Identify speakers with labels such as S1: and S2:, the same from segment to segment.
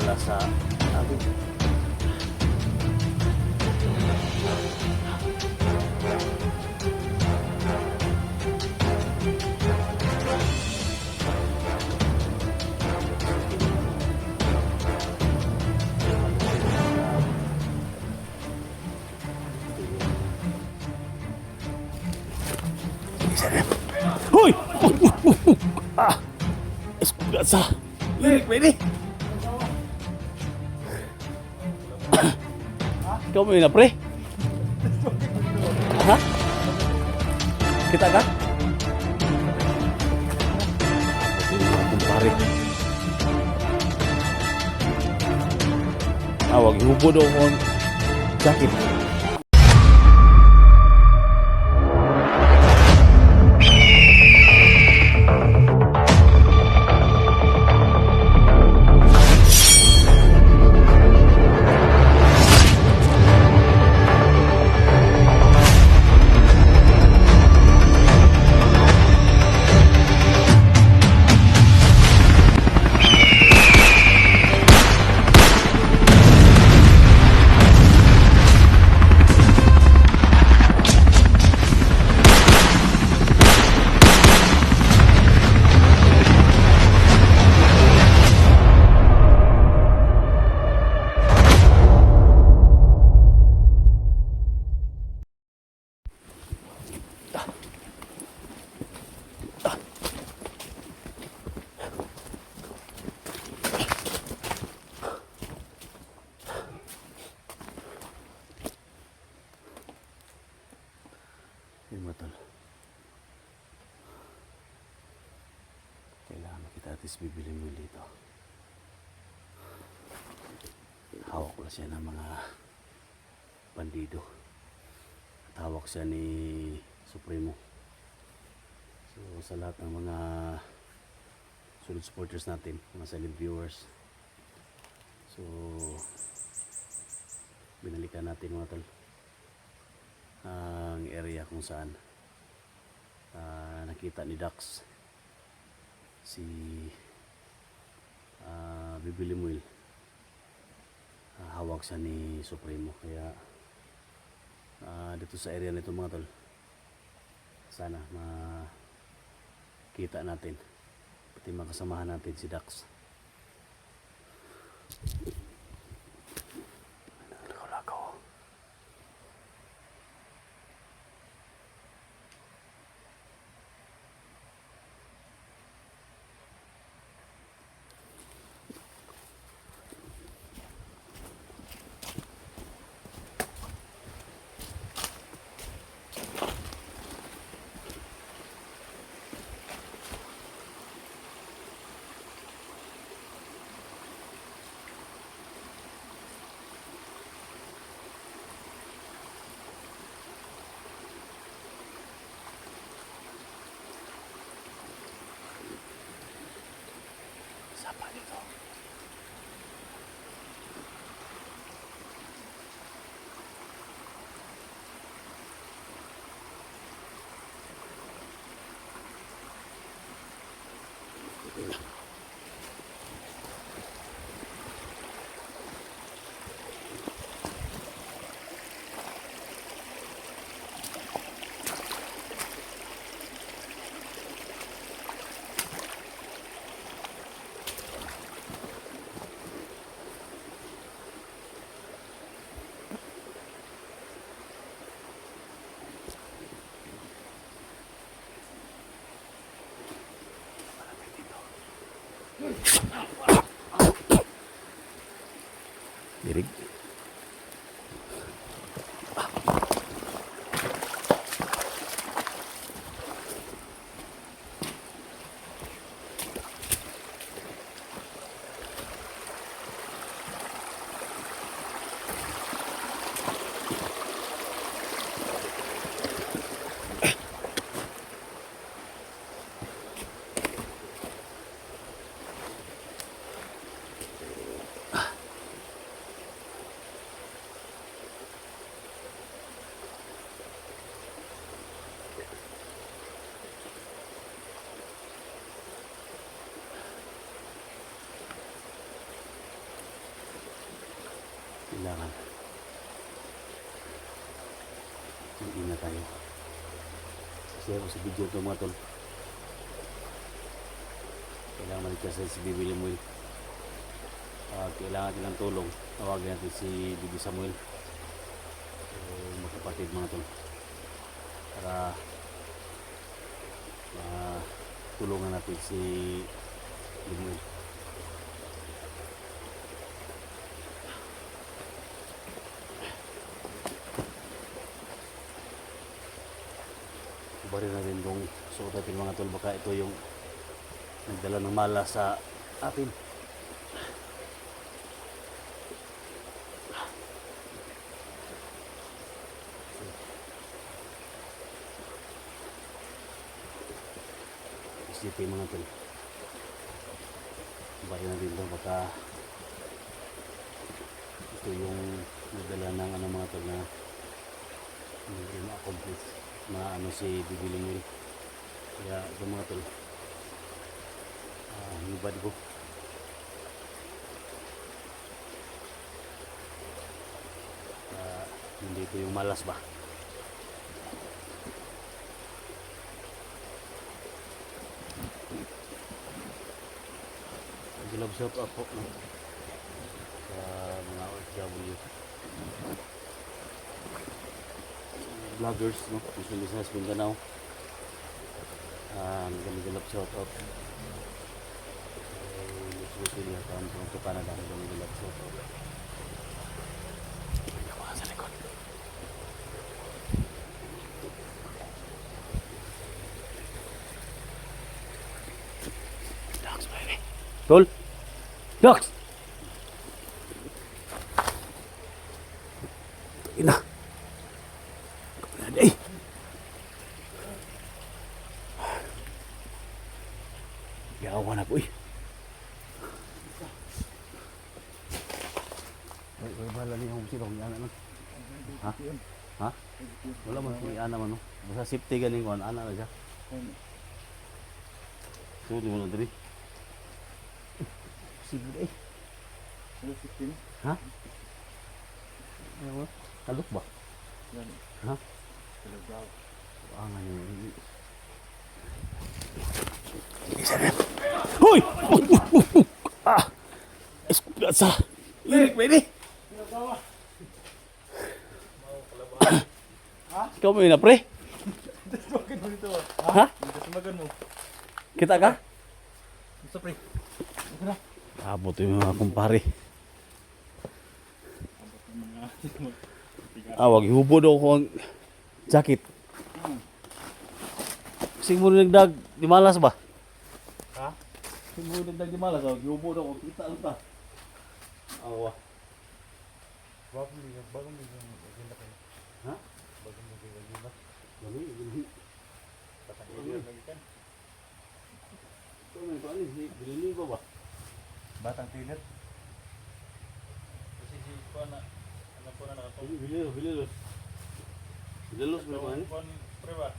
S1: mula sa ating Hoy! Ah! Espugaza! Pwede! Ikaw mo yun na, pre? Ha? Kita ka? Kumpare. Wag hubod daw mo. Sakit. Yun mo tol. Kailangan kita atis bibili mo dito. Hawak ko siya ng mga bandido. At hawak siya ni Supremo. So sa lahat ng mga solid supporters natin, mga silent viewers. So binalikan natin mga tol ang area kung saan nakita ni Dax si Bibili Muil. Hawak siya ni Supremo, kaya dito sa area nito mga tol, sana makita natin pati makasamahan natin si Dax. kailangan mag-ingat tayo. Share ko sa video ito mga tol. Kailangan maligtas si Bibi Limuel. Kailangan natin ng tulong. Tawagin natin si Bibi Samuel. Magkapatid mga tol. Para tulungan natin si Limuel. Ibarin natin itong suot natin mga tol. Baka ito yung nagdala ng mala sa atin. Isipin mga tol. Ibarin natin ito. Baka ito yung nagdala ng mga tol na hindi ma-accomplish na si Bibi Limuel. Kaya ito mga tol, hinubad ko. Hindi ito yung malas ba. Love shout out po no? Sa mga OFW vloggers no, Muslim Business Mindanao. Nagandang love shout out Muslim at Toronto, Canada. Nagandang love shout out sa likod. Dogs, baby. Tol! Dogs! Ina! Kapalad eh! Yawan ako eh. Ay, bahala niya kung sino. May anak man. Ha? Ha? Wala man. May anak man. Basta safety ganing ko. Anak na siya. Sulit mo na dali. Sige eh. Ha? Ayaw kalok ba? Ha? Angan yun. Isa na. Hoy! Esplasa! Irik ba ini? Ikaw mo yun na pre?
S2: Dasmagan mo dito.
S1: Ha?
S2: Dasmagan mo.
S1: Kita ka?
S2: Gusto pre.
S1: Abot yung mga kumpare. Wag ihubod ako ang jacket. Sing mo nagdag di malas ba?
S2: Ha?
S1: Sing mo nagdag di malas, wag ihubod ako kita ta. Awa.
S2: Bagong agenda kayo.
S1: Ha?
S2: Bagong agenda.
S1: Dali.
S2: Patangin lagi kan.
S1: Ito may paano bilili ba ba?
S2: Batang tinet. Kasi si ko na ano po na nakatong.
S1: Bililos. Bililos mo ba ni?
S2: Kon pre ba?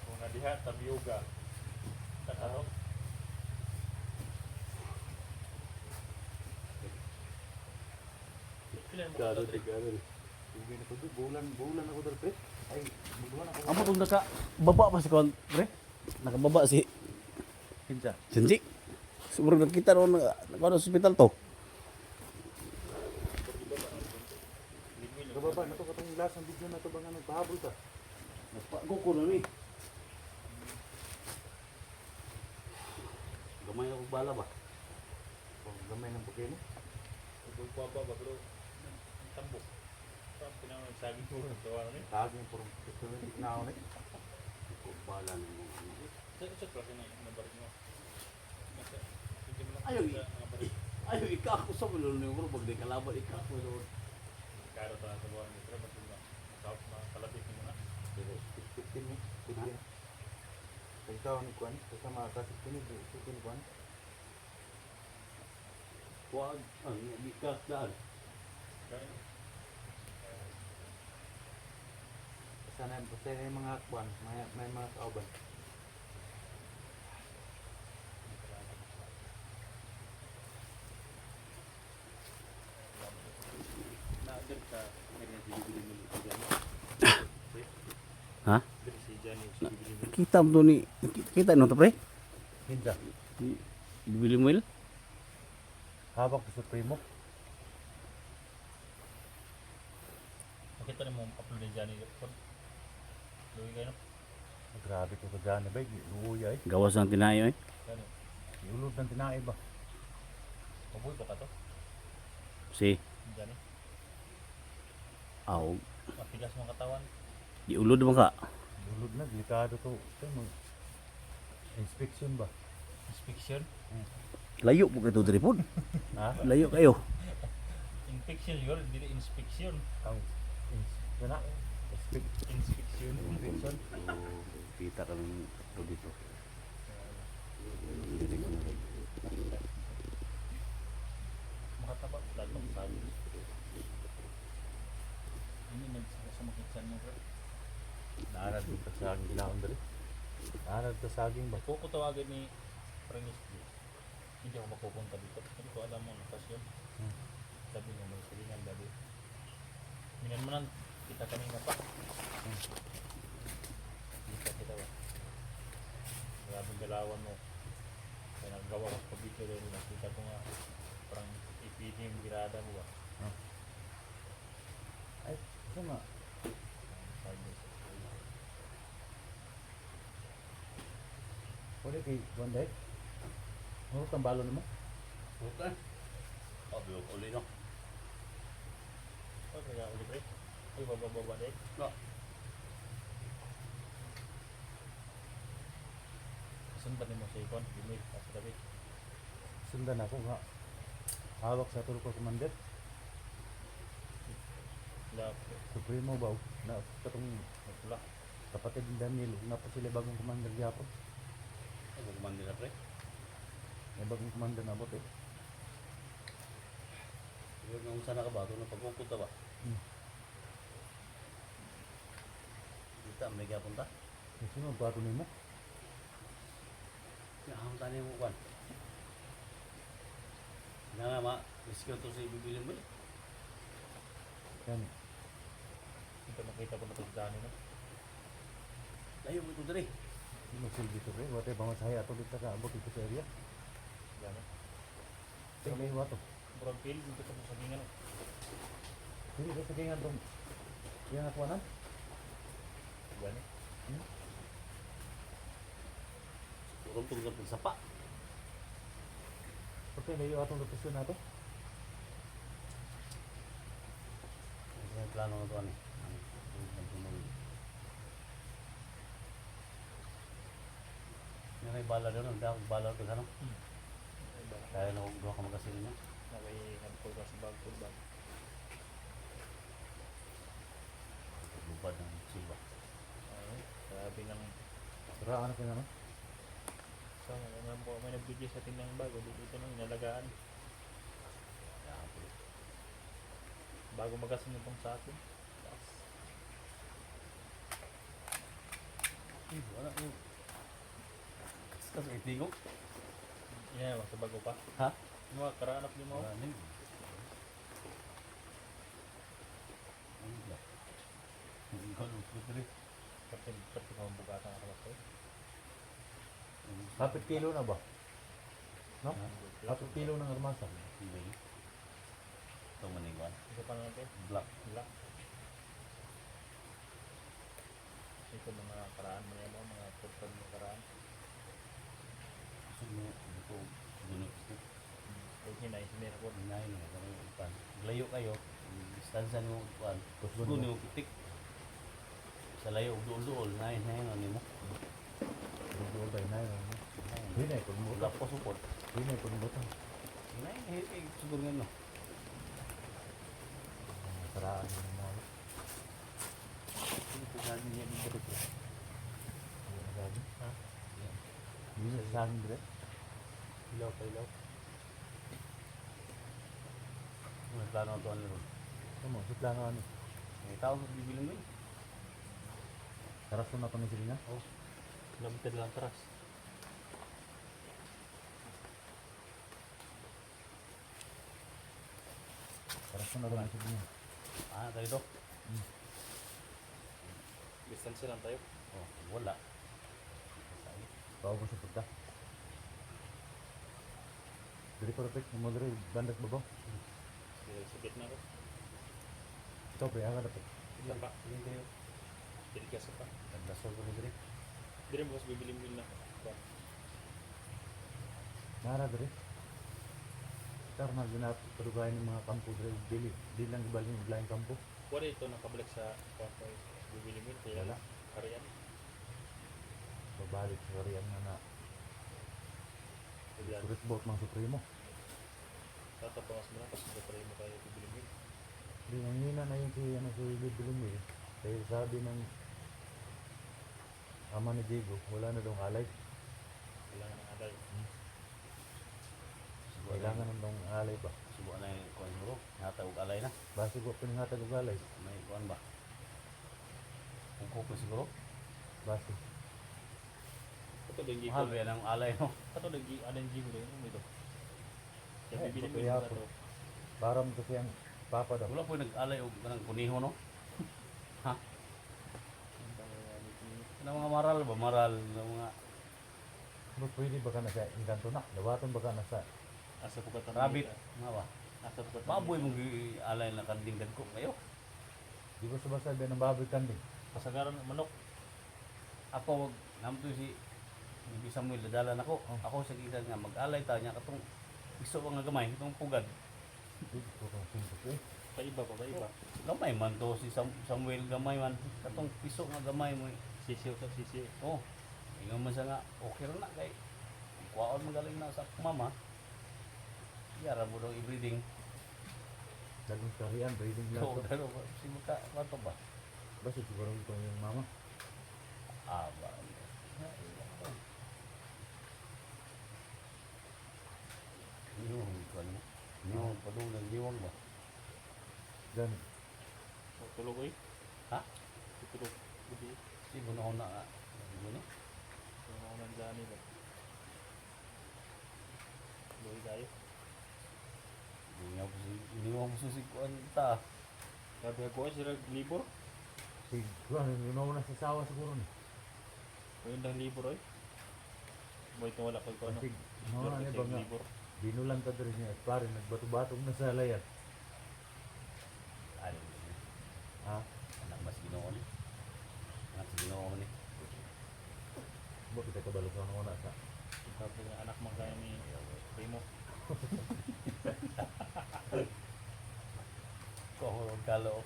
S2: Kung nadiha tab yoga. Tataro.
S1: Gado tigaro.
S2: Sige na ko bulan ako dal pre. Ay, bulan ako.
S1: Amo tong naka baba pa si kon, pre. Nakababa si
S2: Kinsa.
S1: Senji. Siguro nakita ron na hospital to.
S2: Kababa na to katong last ang video na to bang ano pahabol ta.
S1: Nagpago ko na ni. Gamay ako bala ba?
S2: Kung gamay ng pagkino.
S3: Kung pa ba bro, tambok. Tapos pinangan saging puro ng tawa ni.
S2: Tagin puro gusto na ako ni.
S1: Ko bala ng mga ano.
S3: Sa klase na yung nabarit mo.
S1: Ayaw Ayaw ikako sa mulo ni bro pag di kalaban ikako doon.
S3: Karo ta sa buwan ni pero ba't mo tapos kalapit mo na.
S2: 15 ni. Ikaw ni Kwan, kasama ka sa kini Kwan.
S1: Wag ang ikas daan.
S3: Kaya
S2: Sana yung mga Kwan, may mga kauban.
S3: na
S1: Ha?
S3: Dili si Johnny si bibili mo.
S1: Kita mo to ni... Kita no to pre?
S4: Hinda.
S1: Bibili mo il?
S4: Hawak sa Supremo.
S3: Nakita ni mo upload ni Johnny kon. Luwi kayo no.
S4: Grabe ko sa gana ba. Iuya eh.
S1: Gawas ng tinayo eh.
S3: Gani.
S4: Iulod ng tinae ba?
S3: Paboy ba ka to?
S1: Si...
S3: Johnny.
S1: Aw.
S3: Matigas mo ang katawan.
S1: Iulod mo ka.
S4: Iulod na. Delikado to. Ito mo. Inspection ba?
S3: Inspection.
S1: Layo po kayo diri po.
S4: Ha?
S1: Layo kayo.
S3: Infection yun, dili inspection.
S4: Ang na.
S3: Inspection. Infection.
S1: Kita kami dito.
S3: Makataba. Lahat ng sabi. Ini nagsasa makiksan mo bro.
S4: Naarad dito sa saging ginahon dali. Naarad sa saging ba?
S3: Kung ko tawagan ni Pringles hindi ako mapupunta dito. Hindi ko alam mo ang okasyon. Sabi niya may silingan dali. Minan mo nang kita kanina pa. Kita ba? Maraming galawan mo. Kaya naggawa ko sa pabito dahil nakita ko nga parang ipini yung birada mo ba?
S4: Ay, ito nga.
S3: Sabi sa
S4: Pwede kay One Day. Ano kang balon mo?
S1: Okay. Obyo uli no.
S3: oh, kaya ulit rin. Ay, bababa dahil.
S1: No.
S3: Kasundan mo sa ikon. Limit. Sa gabi.
S4: Sundan ako nga. Hawak sa tulo ko commander.
S3: Wala.
S4: Supremo ba? Na katong
S3: Wala.
S4: kapatid ni Daniel. Na pa sila bagong commander gyapon.
S1: Ako kumandi na pre.
S4: May bagong commander na bot eh.
S1: Huwag nang sana ka ba? Ito na pagpupunta ba? Kita, may kapunta.
S4: Kasi mo, bago nimo.
S1: Nakakamta niyo mo kwan. Nga nga ma, riskyo to sa ibibili mo eh.
S4: Yan.
S3: Ito makita ko na ito sa dani no.
S1: Layo mo ito dali.
S4: Hindi mo silbi to rin. Wate ba masaya ato dito ka abot dito sa area.
S3: Gano.
S4: Tingnan mo ato.
S3: Murag pil. Dito ko sa gingan.
S4: Hindi ka sagingan tong yung akwanan.
S3: Gano.
S1: Turuntong sa pagsapa.
S4: Okay, na yung atong lotasyon na to.
S1: Ito yung plano na ito ano eh. Yung may bala doon, ang dahil bala doon ano. Kaya na kung ka magasilin niya.
S3: Nakay hapol ka sa bag food bag.
S1: Lupad ng silba.
S3: Ay, sabi ng
S4: Raan ako na no?
S3: sa mga po may nagbigay sa atin ng bago dito nang inalagaan. Bago magasin itong sa atin.
S1: Wala yung... Kasi itingok.
S3: Ina sa bago pa.
S1: Ha?
S3: Mga karaanap ni mo.
S1: Wala na yun. Ano ba? Hindi ko alam. Putri.
S3: Pati ko bugatan ang kalas ko.
S4: Kapit kilo na ba? No? Kapit kilo ng armasa.
S1: Hindi. Ito manigwan.
S3: Ito pa natin.
S1: Black.
S3: Wala. Ito mga karaan mo yan mo. Mga tutod mo karaan.
S1: Gusto mo ito. Gunot ito.
S3: Huwag nyo na isimir ko.
S1: Hinahin mo. Kung upan. Layo kayo. Distansya mo upan.
S4: Kusgon
S1: Gusto
S4: mo.
S1: mo pitik. Sa layo. Duol-duol. Hinahin mo.
S4: Duol tayo na yun. Hinay, kung mo.
S1: Wala po support.
S4: Hinay, kung mo.
S1: Hinahin. Siguro nga no.
S4: Saraan yung mga.
S1: Ito sabi niya dito dito.
S4: Sabi.
S3: Ha?
S4: Hindi na sa akin dire.
S3: Ilaw pa ilaw.
S1: May plano ito ano ron.
S4: Ano mo, sa plano ano.
S1: May tao sa bibilang mo eh.
S4: Karason na to ni Silina.
S1: Oh.
S3: Kilometer lang taras.
S4: Karason na to ni Silina.
S1: Ah, tayo ito.
S3: Basta Distansya lang tayo.
S1: Oh, wala.
S4: Bawa ko sa pagka. Dari ko repek, mo dari bandas babaw.
S3: Dahil sa gitna ko.
S4: Ikaw pre, aga dapat.
S3: Isa pa.
S1: Hindi kayo.
S3: Dili ka sa pa.
S1: Nagdasol ko rin.
S3: Dili mo mas bibili-bili na. Kuwan.
S4: Nara dari. Karena ginap perubahan ng mga kampo dari dili. Di lang ibalik yung lain kampo.
S3: Wala ito nakabalik sa kuwan ko. Bibili-bili. Kaya
S4: Wala.
S3: Harian.
S4: Babalik sa Korean na
S3: Kaya
S4: sulit bot ng Supremo.
S3: tatapangas mo na. Kasi pala mo tayo bibili-bili.
S4: Di nangina na yung si ano si Bilbil. Dahil sabi ng ama ni Diego, wala na daw alay.
S3: Kailangan ng alay.
S4: Kailangan na daw alay ba?
S1: Subukan na yung kuhan bro. Natawag alay na.
S4: Basi ko pinanghatag og alay.
S1: May kuhan ba? Kung ko siguro.
S4: Basi.
S3: Ito lang gigo.
S1: Mahal ba yan ang alay no?
S3: Ito lang gigo. Anong gigo lang yun ito. Kaya
S4: Eh,
S3: bibili mo
S4: kaya
S3: na
S4: po.
S3: ito.
S4: Param kasi ang papa daw.
S1: Wala po yung nag-alay o kanang kuniho no? Ha? Ng mga maral ba? Maral ng mga
S4: Mas pwede ba ka na sa inganto na? Dawaton ba ka na sa
S3: Asa po ka
S1: rabbit. Nga ba?
S3: Asa po ka
S1: Baboy mong alay na kanding ko kayo.
S4: di ba sumasabi ng baboy kanding?
S3: Kasagaran ng manok.
S1: Ako wag namto si Bibi Samuel dadala nako. Ako sa gikan nga mag-alay ta nya katong iso nga gamay itong pugad.
S4: Di ko kung simple eh.
S3: Paiba pa, paiba.
S1: Gamay man to si Samuel gamay man katong piso nga gamay mo.
S3: Sisiw sa sisiw.
S1: Oh. Ingon man siya nga okay ra na kay kuwaon magaling na sa mama. Yara mo daw i-breeding.
S4: Dagong karian, breeding lang
S1: So,
S4: to.
S1: dalo ba si muka wato ba?
S4: Basta siguro ito yung mama.
S1: Ah, ba. Yung kan mo. Yung padung ng diwang ba?
S4: Gan,
S3: Tulog eh.
S1: Ha?
S3: Tulog. Budi.
S1: Si buno na nga. Guni.
S3: Yung mga nandiyan ba. Luhi tayo.
S1: Hindi mo susi ko ta.
S3: Sabi ako sila libur.
S4: siguro, ano na sa sawa siguro ni.
S3: O yun ang libur eh. Mo ito wala ko ano.
S4: Kasi, no, ano ba nga,
S3: Libur.
S4: binulan ka din niya, pare, nagbato-batong na sa layan.
S1: Ano?
S4: Ha?
S1: Anak mas Ginoo ni. Anak si Ginoo ni.
S4: Ba, kita kabalo sa ano na sa.
S3: Tapos yung anak mo kaya ni Primo.
S1: Ko ang kalo.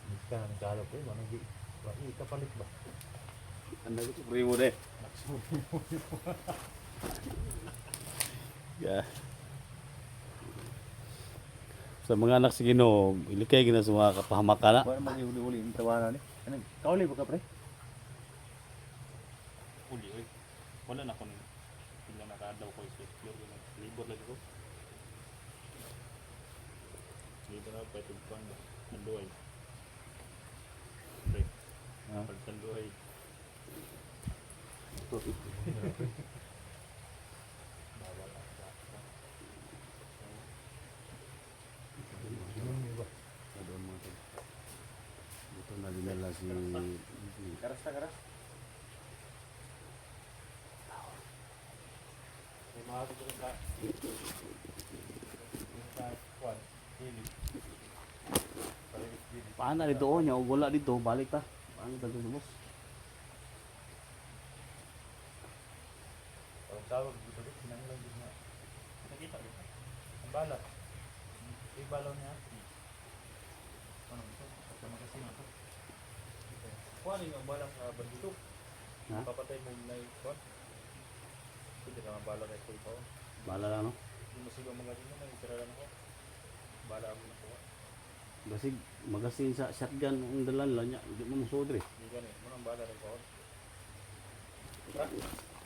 S4: Miss ka ng kalop eh, manang di. Ba, kapalit ba?
S1: Anak ko primo de. Yeah. Sa mga anak si Ginoo, ilikay gina sa mga kapahamakan na.
S4: Ba, mag-iuli-uli yung tawanan eh. Ano, kauli ba ka pre?
S3: Uli eh. Wala na ko ni. Tingnan nakadaw ko sa libur lagi ko. Libur na pa itong pang nanduay. Pre.
S4: Ha?
S3: Pagtanduay. Bawal ang bata.
S4: Ginoo ba?
S1: Doon mga tol. Dito na dinala si
S3: Karas ta karas. May mga dito ka. Kwan. Hili.
S1: paana dito oh nya og wala dito balik ta. Paano ta dito boss?
S4: Ang tawag dito dito, sinanglang dito na.
S3: Nakita kita.
S4: Ang balat. Yung balaw niya.
S3: Ano ito? Sama kasi ito. Kuha rin ang balang bandito.
S1: Ha?
S3: Papatay mo na yung kuha. Pwede ka nga bala na ito ito.
S1: Bala lang no.
S3: Hindi mo siguro mga rin naman. Isara lang ako. Bala mo na kuha.
S1: Basig magasin sa shotgun ang dalan lang nya. Di mo sodre.
S3: Hindi ganun. Mo nang bala rin kuha. Tara.